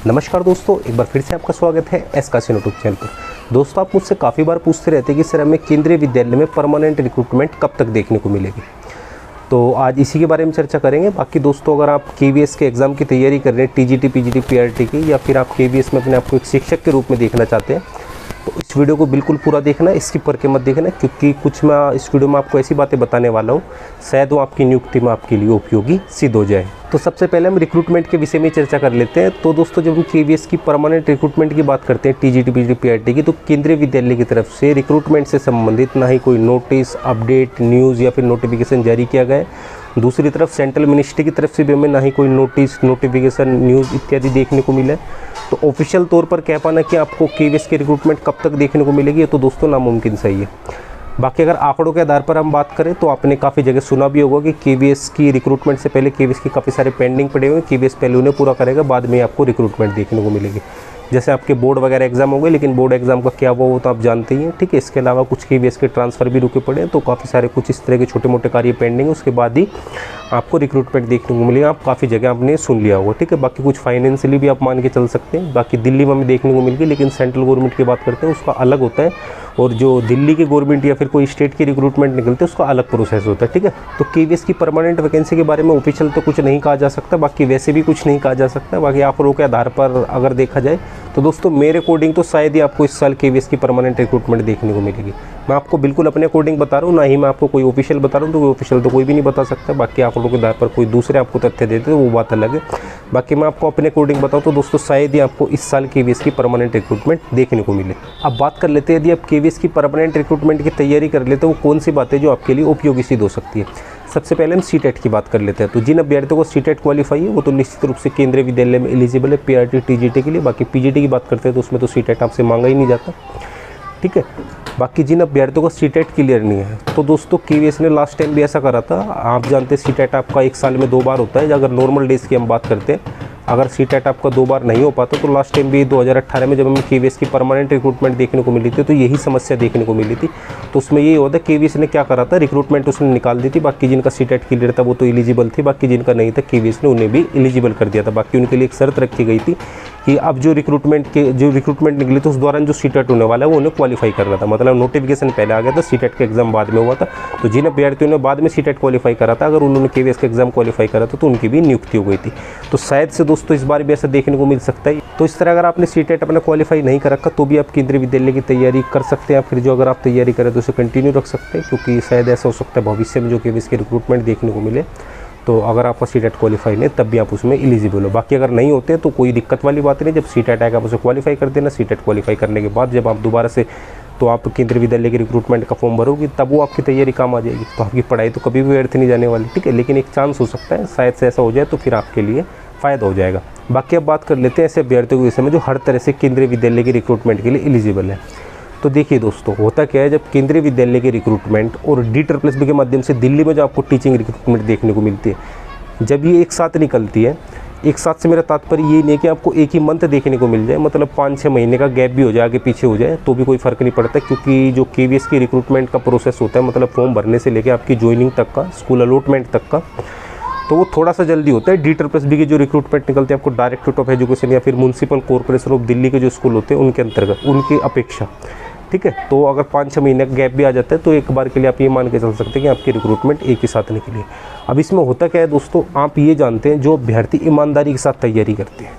नमस्कार दोस्तों, एक बार फिर से आपका स्वागत है एस काशी यूट्यूब चैनल पर। दोस्तों, आप मुझसे काफ़ी बार पूछते रहते हैं कि सर हमें केंद्रीय विद्यालय में परमानेंट रिक्रूटमेंट कब तक देखने को मिलेगी। तो आज इसी के बारे में चर्चा करेंगे। बाकी दोस्तों, अगर आप केवीएस के एग्ज़ाम की तैयारी कर रहे हैं, टीजीटी, पीजीटी, पीआरटी की, या फिर आप केवीएस में अपने आप को एक शिक्षक के रूप में देखना चाहते हैं, तो इस वीडियो को बिल्कुल पूरा देखना, स्किप करके मत देखना, क्योंकि कुछ मैं इस वीडियो में आपको ऐसी बातें बताने वाला हूँ शायद वो आपकी नियुक्ति में आपके लिए उपयोगी सिद्ध हो जाए। तो सबसे पहले हम रिक्रूटमेंट के विषय में चर्चा कर लेते हैं। तो दोस्तों, जब हम केवीएस की परमानेंट रिक्रूटमेंट की बात करते हैं, टीजीटी, पीजीटी, पीआरटी की, तो केंद्रीय विद्यालय की तरफ से रिक्रूटमेंट से संबंधित ना ही कोई नोटिस, अपडेट, न्यूज़ या फिर नोटिफिकेशन जारी किया गया है। दूसरी तरफ सेंट्रल मिनिस्ट्री की तरफ से भी हमें ना ही कोई नोटिस, नोटिफिकेशन, न्यूज़ इत्यादि देखने को मिला है। तो ऑफिशियल तौर पर कह पाना कि आपको केवीएस की रिक्रूटमेंट कब तक देखने को मिलेगी, ये तो दोस्तों नामुमकिन सही है। बाकी अगर आंकड़ों के आधार पर हम बात करें तो आपने काफ़ी जगह सुना भी होगा कि केवीएस की रिक्रूटमेंट से पहले केवीएस की काफ़ी सारे पेंडिंग पड़े हुए हैं, केवीएस पहले उन्हें पूरा करेगा, बाद में आपको रिक्रूटमेंट देखने को मिलेगी। जैसे आपके बोर्ड वगैरह एग्जाम हो गए, लेकिन बोर्ड एग्जाम का क्या हुआ वो तो आप जानते ही हैं, ठीक है। इसके अलावा कुछ केवीएस के ट्रांसफ़र भी रुके पड़े हैं, तो काफ़ी सारे कुछ इस तरह के छोटे मोटे कार्य पेंडिंग है, उसके बाद ही आपको रिक्रूटमेंट देखने को मिलेगा। आप काफ़ी जगह आपने सुन लिया होगा, ठीक है। बाकी कुछ फाइनेंशियली भी आप मान के चल सकते हैं। बाकी दिल्ली में हमें देखने को मिल गई, लेकिन सेंट्रल गवर्नमेंट की बात करते हैं उसका अलग होता है, और जो दिल्ली की गवर्नमेंट या फिर कोई स्टेट की रिक्रूटमेंट निकलते हैं उसका अलग प्रोसेस होता है, ठीक है। तो केवीएस की परमानेंट वैकेंसी के बारे में ऑफिशियल तो कुछ नहीं कहा जा सकता, बाकी वैसे भी कुछ नहीं कहा जा सकता। बाकी आंकड़ों के आधार पर अगर देखा जाए तो दोस्तों, मेरे अकॉर्डिंग तो शायद ही आपको इस साल केवीएस की परमानेंट रिक्रूटमेंट देखने को मिलेगी। मैं आपको बिल्कुल अपने अकॉर्डिंग बता रहा हूँ, ना ही मैं आपको कोई ऑफिशियल बता रहा हूँ, तो कोई ऑफिशियल तो कोई भी नहीं बता सकता। बाकी आंकड़ों के आधार पर कोई दूसरे आपको तथ्य देते तो वो बात अलग है। बाकी मैं आपको अपने अकॉर्डिंग बताऊँ तो दोस्तों, शायद ही आपको इस साल केवीएस की परमानेंट रिक्रूटमेंट देखने को मिले। अब बात कर लेते हैं, यदि आप केवीएस की परमानेंट रिक्रूटमेंट की तैयारी कर लेते हैं, वो कौन सी बातें जो आपके लिए उपयोगी सिद्ध हो सकती है। सबसे पहले हम सीटेट की बात कर लेते हैं। तो जिन अभ्यर्थियों को सीटेट क्वालिफाई है वो तो निश्चित रूप से केंद्रीय विद्यालय में एलिजिबल है, पीआरटी, टीजीटी के लिए। बाकी पीजीटी की बात करते हैं तो उसमें तो सीटेट आपसे मांगा ही नहीं जाता, ठीक है। बाकी जिन अभ्यर्थियों को सीटेट क्लियर नहीं है, तो दोस्तों केवीएस ने लास्ट टाइम भी ऐसा करा था। आप जानते हैं सीटेट आपका 1 साल में 2 बार होता है। अगर नॉर्मल डेज की हम बात करते हैं, अगर सीटेट आपका 2 बार नहीं हो पाता, तो लास्ट टाइम भी 2018 में जब हमें केवीएस की परमानेंट रिक्रूटमेंट देखने को मिली थी, तो यही समस्या देखने को मिली थी। तो उसमें यही होता है, केवीएस ने क्या करा था, रिक्रूटमेंट उसने निकाल दी थी। बाकी जिनका सीटेट क्लियर था वो तो एलिजिबल थे, बाकी जिनका नहीं था केवीएस ने उन्हें भी एलिजिबल कर दिया था। बाकी उनके लिए एक शर्त रखी गई थी कि अब जो रिक्रूटमेंट निकली थी उस दौरान जो सीटेट होने वाला है वो उन्हें क्वालिफाई करना था। मतलब नोटिफिकेशन पहले आ गया था, सीटेट का एग्जाम बाद में हुआ था। तो जिन अभ्यर्थियों ने बाद में सीटेट क्वालिफाई करा था, अगर उन्होंने केवीएस का एग्जाम क्वालिफाई करा था तो उनकी भी नियुक्ति हो गई थी। तो शायद से दोस्तों इस बार भी ऐसा देखने को मिल सकता है। तो इस तरह अगर आपने सीटेट अपना क्वालिफाई नहीं कर रखा तो भी आप केंद्रीय विद्यालय की तैयारी कर सकते हैं, फिर जो अगर आप तैयारी करें तो उसे कंटिन्यू रख सकते हैं, क्योंकि शायद ऐसा हो सकता है भविष्य में जो केवीएस की रिक्रूटमेंट देखने को मिले, तो अगर आपका सीटेट क्वालिफाई नहीं तब भी आप उसमें एलिजिबल हो। बाकी अगर नहीं होते तो कोई दिक्कत वाली बात नहीं, जब सीटेट आएगा आप उसे क्वालिफाई कर देना। सीटेट क्वालिफाई करने के बाद जब आप दोबारा से तो आप केंद्रीय विद्यालय की रिक्रूटमेंट का फॉर्म भरोगे, तब वो आपकी तैयारी काम आ जाएगी। तो आपकी पढ़ाई तो कभी भी व्यर्थ नहीं जाने वाली, ठीक है। लेकिन एक चांस हो सकता है, शायद से ऐसा हो जाए तो फिर आपके लिए फ़ायदा हो जाएगा। बाकी अब बात कर लेते हैं ऐसे अभ्यर्थियों के विषय में जो हर तरह से केंद्रीय विद्यालय की रिक्रूटमेंट के लिए एलिजिबल है। तो देखिए दोस्तों, होता क्या है, जब केंद्रीय विद्यालय की रिक्रूटमेंट और DSSB के माध्यम से दिल्ली में जो आपको टीचिंग रिक्रूटमेंट देखने को मिलती है, जब ये एक साथ निकलती है, एक साथ से मेरा तात्पर्य ये नहीं है कि आपको एक ही मंथ देखने को मिल जाए, मतलब 5-6 महीने का गैप भी हो जाए, आगे पीछे हो जाए तो भी कोई फ़र्क नहीं पड़ता, क्योंकि जो केवीएस की रिक्रूटमेंट का प्रोसेस होता है, मतलब फॉर्म भरने से लेकर आपकी ज्वाइनिंग तक का, स्कूल अलॉटमेंट तक का, तो वो थोड़ा सा जल्दी होता है। DSSB की जो रिक्रूटमेंट निकलती है आपको डायरेक्टरेट ऑफ एजुकेशन या फिर म्यूनसिपल कॉर्पोरेशन ऑफ दिल्ली के जो स्कूल होते हैं उनके अंतर्गत, उनकी अपेक्षा, ठीक है। तो अगर 5-6 महीने का गैप भी आ जाता है तो एक बार के लिए आप ये मान के चल सकते हैं कि आपकी रिक्रूटमेंट एक ही साथ निकली है। अब इसमें होता क्या है दोस्तों, आप ये जानते हैं, जो अभ्यर्थी ईमानदारी के साथ तैयारी करते हैं,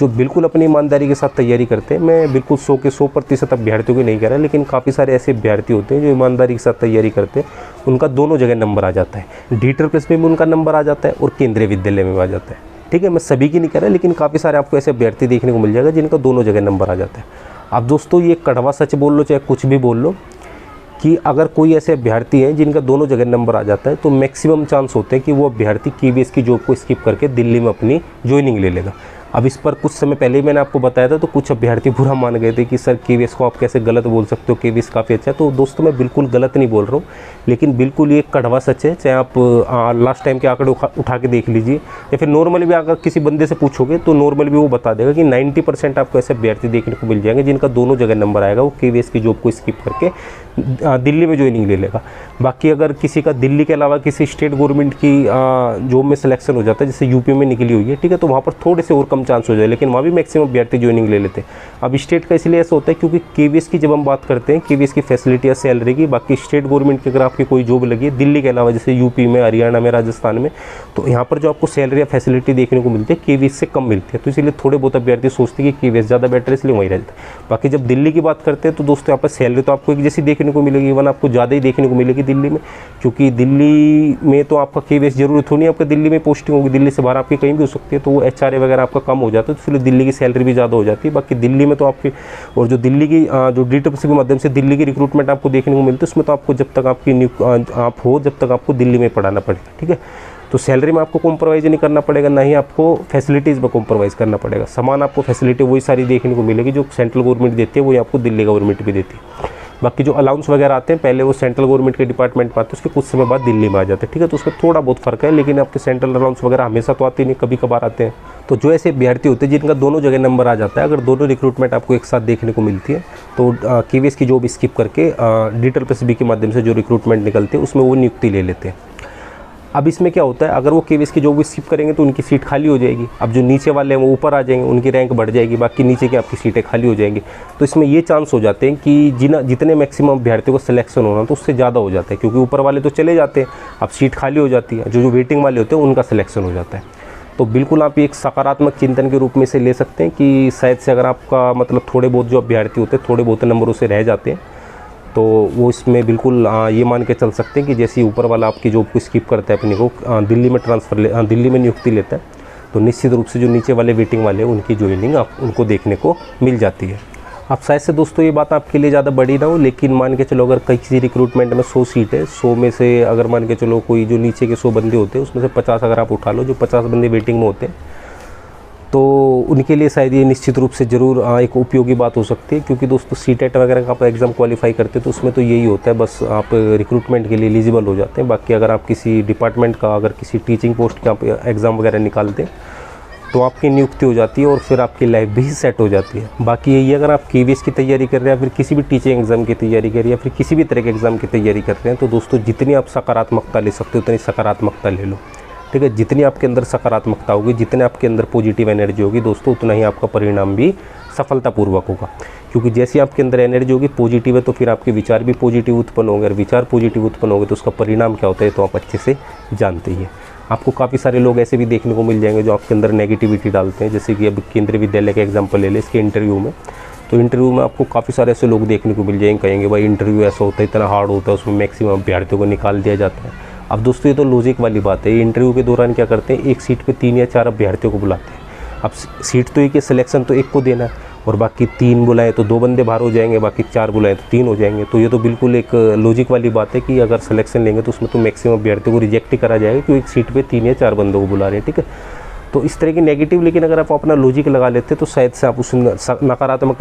जो बिल्कुल अपनी ईमानदारी के साथ तैयारी करते हैं, मैं बिल्कुल 100 के 100% अभ्यर्थियों को नहीं कह रहा, लेकिन काफ़ी सारे ऐसे अभ्यर्थी होते हैं जो ईमानदारी के साथ तैयारी करते हैं, उनका दोनों जगह नंबर आ जाता है। DSSB में उनका नंबर आ जाता है और केंद्रीय विद्यालय में आ जाता है, ठीक है। मैं सभी की नहीं कह रहा, लेकिन काफ़ी सारे आपको ऐसे अभ्यर्थी देखने को मिल जाएगा जिनका दोनों जगह नंबर आ जाता है। अब दोस्तों, ये कड़वा सच बोल लो चाहे कुछ भी बोल लो, कि अगर कोई ऐसे अभ्यर्थी हैं जिनका दोनों जगह नंबर आ जाता है, तो मैक्सिमम चांस होते हैं कि वो अभ्यर्थी केवीएस की जॉब को स्किप करके दिल्ली में अपनी ज्वाइनिंग ले लेगा। अब इस पर कुछ समय पहले ही मैंने आपको बताया था, तो कुछ अभ्यर्थी बुरा मान गए थे कि सर केवीएस को आप कैसे गलत बोल सकते हो, केवीएस काफ़ी अच्छा है। तो दोस्तों, मैं बिल्कुल गलत नहीं बोल रहा हूँ, लेकिन बिल्कुल ये कड़वा सच है। चाहे आप लास्ट टाइम के आंकड़े उठा के देख लीजिए, या फिर नॉर्मली भी अगर किसी बंदे से पूछोगे तो नॉर्मली भी वो बता देगा कि 90% आपको ऐसे अभ्यर्थी देखने को मिल जाएंगे जिनका दोनों जगह नंबर आएगा, वो केवीएस की जॉब को स्किप करके दिल्ली में ज्वाइनिंग ले लेगा। बाकी अगर किसी का दिल्ली के अलावा किसी स्टेट गवर्नमेंट की जॉब में सिलेक्शन हो जाता है, जैसे यूपी में निकली हुई है, ठीक है, तो वहाँ पर थोड़े से और कम कम चांस हो जाए, लेकिन वहाँ भी मैक्सिमम अभ्यर्थी ज्वाइनिंग ले लेते हैं। अब स्टेट का इसलिए ऐसा होता है क्योंकि KVS की जब हम बात करते हैं, KVS की फैसिलिटी या सैलरी की, बाकी स्टेट गवर्नमेंट की अगर आपकी कोई जॉब लगी है दिल्ली के अलावा, जैसे यूपी में, हरियाणा में, राजस्थान में, तो यहाँ पर जो आपको सैलरी या फैसिलिटी देखने को मिलती है KVS से कम मिलती है। तो इसलिए थोड़े बहुत अभ्यर्थी सोचते हैं कि KVS ज़्यादा बेटर है, इसलिए वहीं रहता है। बाकी जब दिल्ली की बात करते हैं तो दोस्तों यहाँ पर सैलरी तो आपको एक जैसी देखने को मिलेगी, इवन आपको ज़्यादा ही देखने को मिलेगी दिल्ली में, क्योंकि दिल्ली में तो आपका KVS जरूरत थोड़ी आपका दिल्ली में पोस्टिंग होगी, दिल्ली से बाहर आपकी कहीं भी हो सकती है, तो वो HRA वगैरह आपका कम हो जाता है, तो इसलिए दिल्ली की सैलरी भी ज़्यादा हो जाती है। बाकी दिल्ली में तो आपकी, और जो दिल्ली की जो DSSC के माध्यम से दिल्ली की रिक्रूटमेंट आपको देखने को मिलती है, उसमें तो आपको जब तक आप हो जब तक आपको दिल्ली में पढ़ाना पड़ेगा, ठीक है। तो सैलरी में आपको कॉम्प्रोमाइज़ नहीं करना पड़ेगा, ना ही आपको फैसिलिटीज़ में कॉम्प्रोमाइज़ करना पड़ेगा। समान आपको फैसिलिटी वही सारी देखने को मिलेगी जो सेंट्रल गवर्नमेंट देती है, वही आपको दिल्ली गवर्नमेंट भी देती है। बाकी जो अलाउंस वगैरह आते हैं पहले वो सेंट्रल गवर्नमेंट के डिपार्टमेंट में आते हैं, उसके कुछ समय बाद दिल्ली में आ जाते हैं, ठीक है। तो उसमें थोड़ा बहुत फ़र्क है, लेकिन आपके सेंट्रल अलाउंस वगैरह हमेशा तो आते नहीं, कभी कभार आते हैं। तो जो ऐसे अभ्यर्थी होते हैं जिनका दोनों जगह नंबर आ जाता है, अगर दोनों रिक्रूटमेंट आपको एक साथ देखने को मिलती है, तो KVS की जॉब स्किप करके DSSC के माध्यम से जो रिक्रूटमेंट निकलते हैं उसमें वो नियुक्ति ले लेते हैं। अब इसमें क्या होता है, अगर वो KVS की जॉब स्किप करेंगे तो उनकी सीट खाली हो जाएगी। अब जो नीचे वाले हैं वो ऊपर आ जाएंगे, उनकी रैंक बढ़ जाएगी, बाकी नीचे की आपकी सीटें खाली हो जाएंगी। तो इसमें ये चांस हो जाते हैं कि जितने मैक्सिमम अभ्यर्थियों को सिलेक्शन होना तो उससे ज़्यादा हो जाता है, क्योंकि ऊपर वाले तो चले जाते हैं, अब सीट खाली हो जाती है, जो वेटिंग वाले होते हैं उनका सिलेक्शन हो जाता है। तो बिल्कुल आप एक सकारात्मक चिंतन के रूप में से ले सकते हैं कि शायद से अगर आपका मतलब थोड़े बहुत जो अभ्यर्थी होते हैं थोड़े बहुत नंबरों से रह जाते हैं, तो वो इसमें बिल्कुल ये मान के चल सकते हैं कि जैसे ऊपर वाला आपकी जॉब को स्किप करता है, अपने को दिल्ली में दिल्ली में नियुक्ति लेता है, तो निश्चित रूप से जो नीचे वाले वेटिंग वाले हैं उनकी ज्वाइनिंग उनको देखने को मिल जाती है। अब शायद से दोस्तों ये बात आपके लिए ज़्यादा बड़ी ना हो, लेकिन मान के चलो अगर किसी रिक्रूटमेंट में 100 सीट है, 100 में से अगर मान के चलो कोई जो नीचे के 100 बंदे होते हैं उसमें से 50 अगर आप उठा लो, जो 50 बंदे वेटिंग में होते हैं, तो उनके लिए शायद ये निश्चित रूप से ज़रूर एक उपयोगी बात हो सकती है। क्योंकि दोस्तों CTET वगैरह का आप एग्ज़ाम क्वालिफाई करते हैं तो उसमें तो यही होता है, बस आप रिक्रूटमेंट के लिए एलिजिबल हो जाते हैं। बाकी अगर आप किसी डिपार्टमेंट का, अगर किसी टीचिंग पोस्ट का आप एग्ज़ाम वगैरह निकालते हैं तो आपकी नियुक्ति हो जाती है और फिर आपकी लाइफ भी सेट हो जाती है। बाकी यही अगर आप KVS की तैयारी कर रहे हैं या फिर किसी भी टीचिंग एग्ज़ाम की तैयारी कर रहे हैं या फिर किसी भी तरह के एग्ज़ाम की तैयारी कर रहे हैं, तो दोस्तों जितनी आप सकारात्मकता ले सकते हो उतनी सकारात्मकता ले लो, ठीक है। जितनी आपके अंदर सकारात्मकता होगी, जितने आपके अंदर पॉजिटिव एनर्जी होगी दोस्तों, उतना ही आपका परिणाम भी सफलतापूर्वक होगा। क्योंकि जैसे आपके अंदर एनर्जी होगी पॉजिटिव है, तो फिर आपके विचार भी पॉजिटिव उत्पन्न होंगे, और विचार पॉजिटिव उत्पन्न होंगे तो उसका परिणाम क्या होता है तो आप अच्छे से जानते ही हैं। आपको काफ़ी सारे लोग ऐसे भी देखने को मिल जाएंगे जो आपके अंदर नेगेटिविटी डालते हैं। जैसे कि अब केंद्रीय विद्यालय का एग्जाम्पल ले लें, इसके इंटरव्यू में, तो इंटरव्यू में आपको काफ़ी सारे ऐसे लोग देखने को मिल जाएंगे, कहेंगे भाई इंटरव्यू ऐसा होता है, इतना हार्ड होता है, उसमें मैक्सिमम अभ्यर्थियों को निकाल दिया जाता है। अब दोस्तों ये तो लॉजिक वाली बात है। इंटरव्यू के दौरान क्या करते हैं, एक सीट पे 3 या 4 अभ्यर्थियों को बुलाते हैं। अब सीट तो एक है, सिलेक्शन तो एक को देना है, और बाकी 3 बुलाएं तो 2 बंदे बाहर हो जाएंगे, बाकी 4 बुलाएं तो 3 हो जाएंगे। तो ये तो बिल्कुल एक लॉजिक वाली बात है कि अगर सिलेक्शन लेंगे तो उसमें तो मैक्सिमम अभ्यर्थियों को रिजेक्ट ही करा जाएगा, क्योंकि एक सीट पर 3 या 4 बंदों को बुला रहे हैं, ठीक है। तो इस तरह की नेगेटिव, लेकिन अगर आप अपना लॉजिक लगा लेते तो शायद से आप उस नकारात्मक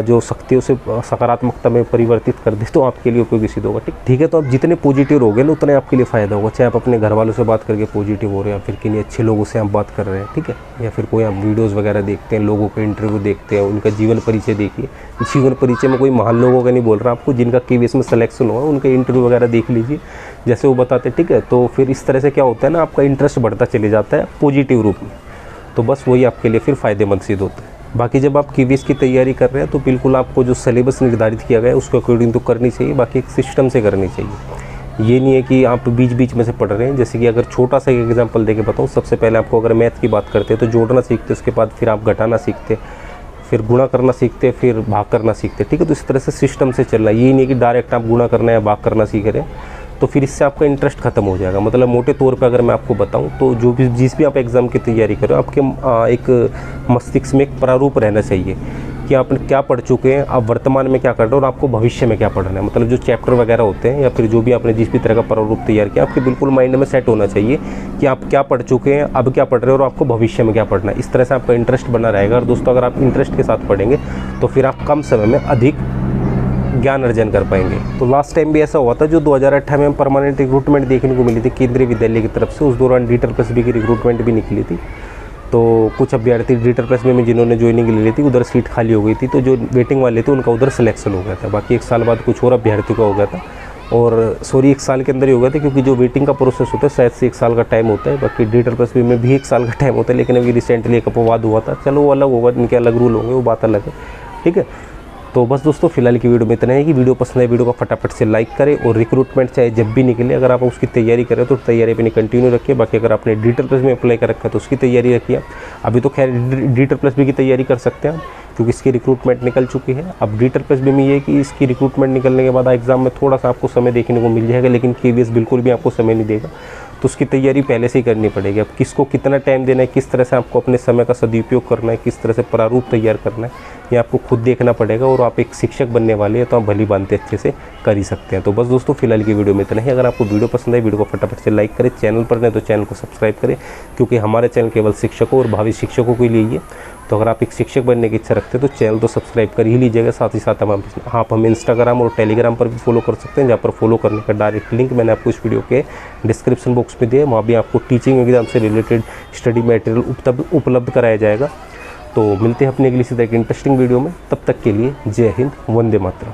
जो शक्ति है उसे सकारात्मकता में परिवर्तित कर दे, तो आपके लिए उपयोगी सिद्ध होगा, ठीक है। तो आप जितने पॉजिटिव रहोगे ना उतना आपके लिए फ़ायदा होगा। चाहे आप अपने घर वालों से बात करके पॉजिटिव हो रहे हैं, या फिर किन्हीं अच्छे लोगों से आप बात कर रहे हैं, ठीक है, या फिर कोई आप वीडियोज़ वगैरह देखते हैं, लोगों के इंटरव्यू देखते हैं, उनका जीवन परिचय देखिए। जीवन परिचय में कोई महान लोगों का नहीं बोल रहा आपको, जिनका KVS में सिलेक्शन हुआ उनका इंटरव्यू वगैरह देख लीजिए, जैसे वो बताते हैं, ठीक है। तो फिर इस तरह से क्या होता है ना, आपका इंटरेस्ट बढ़ता चले जाता है पॉजिटिव रूप में, तो बस वही आपके लिए फिर फ़ायदेमंद सिद्ध होता है। बाकी जब आप KVS की तैयारी कर रहे हैं तो बिल्कुल आपको जो सिलेबस निर्धारित किया गया है उसके अकॉर्डिंग तो करनी चाहिए, बाकी एक सिस्टम से करनी चाहिए। ये नहीं है कि आप बीच बीच में से पढ़ रहे हैं। जैसे कि अगर छोटा सा एग्जांपल देके बताऊँ, सबसे पहले आपको अगर मैथ की बात करते हैं तो जोड़ना सीखते, उसके बाद फिर आप घटाना सीखते, फिर गुणा करना सीखते, फिर भाग करना सीखते, ठीक है। तो इस तरह से सिस्टम से चलना, ये नहीं है कि डायरेक्ट आप गुणा करना या भाग करना सीख रहे हैं, तो फिर इससे आपका इंटरेस्ट खत्म हो जाएगा। मतलब मोटे तौर पे अगर मैं आपको बताऊं तो जिस भी आप एग्ज़ाम की तैयारी कर रहे हो, आपके एक मस्तिष्क में एक प्रारूप रहना चाहिए कि आप क्या पढ़ चुके हैं, आप वर्तमान में क्या कर रहे हो और आपको भविष्य में क्या पढ़ना है। मतलब जो चैप्टर वगैरह होते हैं या फिर जो भी आपने जिस भी तरह का प्रारूप तैयार किया, आपके बिल्कुल माइंड में सेट होना चाहिए कि आप क्या पढ़ चुके हैं, अब क्या पढ़ रहे हो और आपको भविष्य में क्या पढ़ना है। इस तरह से आपका इंटरेस्ट बना रहेगा। और दोस्तों अगर आप इंटरेस्ट के साथ पढ़ेंगे तो फिर आप कम समय में अधिक ज्ञान अर्जन कर पाएंगे। तो लास्ट टाइम भी ऐसा हुआ था, जो 2018 में परमानेंट रिक्रूटमेंट देखने को मिली थी केंद्रीय विद्यालय की तरफ से, उस दौरान DSSB की रिक्रूटमेंट भी निकली थी। तो कुछ अभ्यर्थी DSSB में जिन्होंने ज्वाइनिंग ले ली थी उधर सीट खाली हो गई थी, तो जो वेटिंग वाले थे उनका उधर सिलेक्शन हो गया था। बाकी 1 साल बाद कुछ और अभ्यर्थियों का हो गया था। और सॉरी 1 साल के अंदर ही हो गए थे, क्योंकि जो वेटिंग का प्रोसेस होता है शायद से 1 साल का टाइम होता है। बाकी DEED में भी 1 साल का टाइम होता है, लेकिन अभी रिसेंटली एक अपवाद हुआ था। चलो वो अलग होगा, इनके अलग रूल होंगे, वो बात अलग है, ठीक है। तो बस दोस्तों फिलहाल की वीडियो में इतना है कि वीडियो पसंद है वीडियो को फटाफट से लाइक करें, और रिक्रूटमेंट चाहे जब भी निकले अगर आप उसकी तैयारी करें तो तैयारी अपनी कंटिन्यू रखिए। बाकी अगर आपने DEED में अप्लाई कर रखा है तो उसकी तैयारी रखिए। अभी तो खैर DEED की तैयारी कर सकते हैं, क्योंकि इसकी रिक्रूटमेंट निकल चुकी है। अब DEED में ये है कि इसकी रिक्रूटमेंट निकलने के बाद एग्जाम में थोड़ा सा आपको समय देखने को मिल जाएगा, लेकिन KVS बिल्कुल भी आपको समय नहीं देगा, तो उसकी तैयारी पहले से ही करनी पड़ेगी। अब किसको कितना टाइम देना है, किस तरह से आपको अपने समय का सदुपयोग करना है, किस तरह से प्रारूप तैयार करना है, ये आपको खुद देखना पड़ेगा। और आप एक शिक्षक बनने वाले हैं तो आप भली भांति अच्छे से कर ही सकते हैं। तो बस दोस्तों फिलहाल की वीडियो में इतना ही। अगर आपको वीडियो पसंद है वीडियो को फटाफट से लाइक करें, चैनल पर नहीं तो चैनल को सब्सक्राइब करें, क्योंकि हमारे चैनल केवल शिक्षकों और भावी शिक्षकों के लिए ही है। तो अगर आप एक शिक्षक बनने की इच्छा रखते हैं तो चैनल तो सब्सक्राइब कर ही लीजिएगा। साथ ही साथ आप हमें इंस्टाग्राम और टेलीग्राम पर भी फॉलो कर सकते हैं, जहाँ पर फॉलो करने का डायरेक्ट लिंक मैंने आपको इस वीडियो के डिस्क्रिप्शन बॉक्स में दिया। वहाँ भी आपको टीचिंग एग्जाम से रिलेटेड स्टडी मटेरियल उपलब्ध कराया जाएगा। तो मिलते हैं अपने अगली सीधे एक इंटरेस्टिंग वीडियो में, तब तक के लिए जय हिंद, वंदे मातरम।